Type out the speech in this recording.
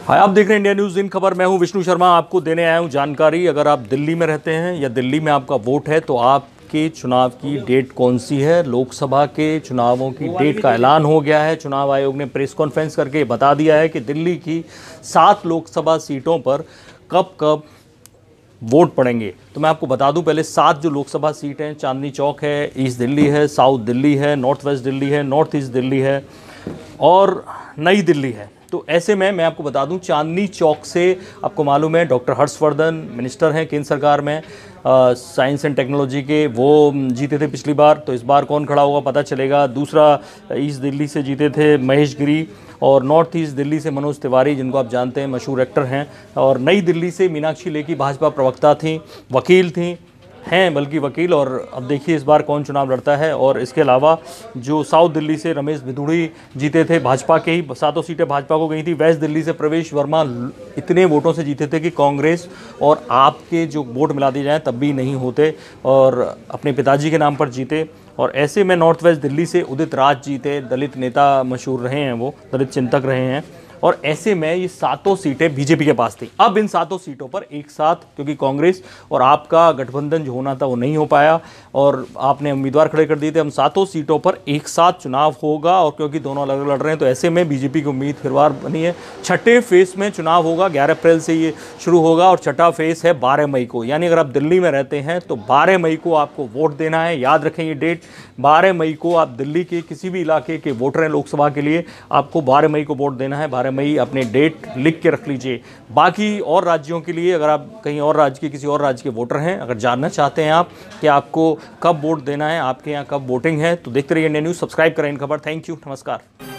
हाय, आप देख रहे हैं इंडिया न्यूज़ इन खबर। मैं हूं विष्णु शर्मा, आपको देने आया हूं जानकारी। अगर आप दिल्ली में रहते हैं या दिल्ली में आपका वोट है तो आपके चुनाव की डेट कौन सी है। लोकसभा के चुनावों की डेट का ऐलान हो गया है। चुनाव आयोग ने प्रेस कॉन्फ्रेंस करके बता दिया है कि दिल्ली की 7 लोकसभा सीटों पर कब कब वोट पड़ेंगे। तो मैं आपको बता दूं, पहले 7 जो लोकसभा सीट हैं, चांदनी चौक है, ईस्ट दिल्ली है, साउथ दिल्ली है, नॉर्थ वेस्ट दिल्ली है, नॉर्थ ईस्ट दिल्ली है और नई दिल्ली है। तो ऐसे में मैं आपको बता दूं, चांदनी चौक से आपको मालूम है डॉक्टर हर्षवर्धन मिनिस्टर हैं केंद्र सरकार में साइंस एंड टेक्नोलॉजी के, वो जीते थे पिछली बार। तो इस बार कौन खड़ा होगा पता चलेगा। दूसरा, ईस्ट दिल्ली से जीते थे महेश गिरी और नॉर्थ ईस्ट दिल्ली से मनोज तिवारी, जिनको आप जानते हैं, मशहूर एक्टर हैं। और नई दिल्ली से मीनाक्षी लेखी भाजपा प्रवक्ता थी, वकील थी, हैं बल्कि वकील। और अब देखिए इस बार कौन चुनाव लड़ता है। और इसके अलावा जो साउथ दिल्ली से रमेश भिदुड़ी जीते थे, भाजपा के ही 7 सीटें भाजपा को गई थी। वेस्ट दिल्ली से प्रवेश वर्मा इतने वोटों से जीते थे कि कांग्रेस और आपके जो वोट मिला दिए जाएँ तब भी नहीं होते, और अपने पिताजी के नाम पर जीते। और ऐसे में नॉर्थ वेस्ट दिल्ली से उदित राज जीते, दलित नेता मशहूर रहे हैं, वो दलित चिंतक रहे हैं। और ऐसे में ये 7 सीटें बीजेपी के पास थी। अब इन 7 सीटों पर एक साथ, क्योंकि कांग्रेस और आपका गठबंधन जो होना था वो नहीं हो पाया और आपने उम्मीदवार खड़े कर दिए थे, हम 7 सीटों पर एक साथ चुनाव होगा। और क्योंकि दोनों अलग अलग लड़ रहे हैं तो ऐसे में बीजेपी की उम्मीद फिर बार बनी है। छठे फेज में चुनाव होगा, 11 अप्रैल से ये शुरू होगा और छठा फेज है 12 मई को। यानी अगर आप दिल्ली में रहते हैं तो 12 मई को आपको वोट देना है। याद रखें ये डेट, 12 मई को आप दिल्ली के किसी भी इलाके के वोटर हैं लोकसभा के लिए, आपको 12 मई को वोट देना है। 12 मई अपने डेट लिख के रख लीजिए। बाकी और राज्यों के लिए, अगर आप कहीं और राज्य के, किसी और राज्य के वोटर हैं, अगर जानना चाहते हैं आप कि आपको कब वोट देना है, आपके यहाँ कब वोटिंग है, तो देखते रहिए इंडिया न्यूज़। सब्सक्राइब करें इन खबर। थैंक यू, नमस्कार।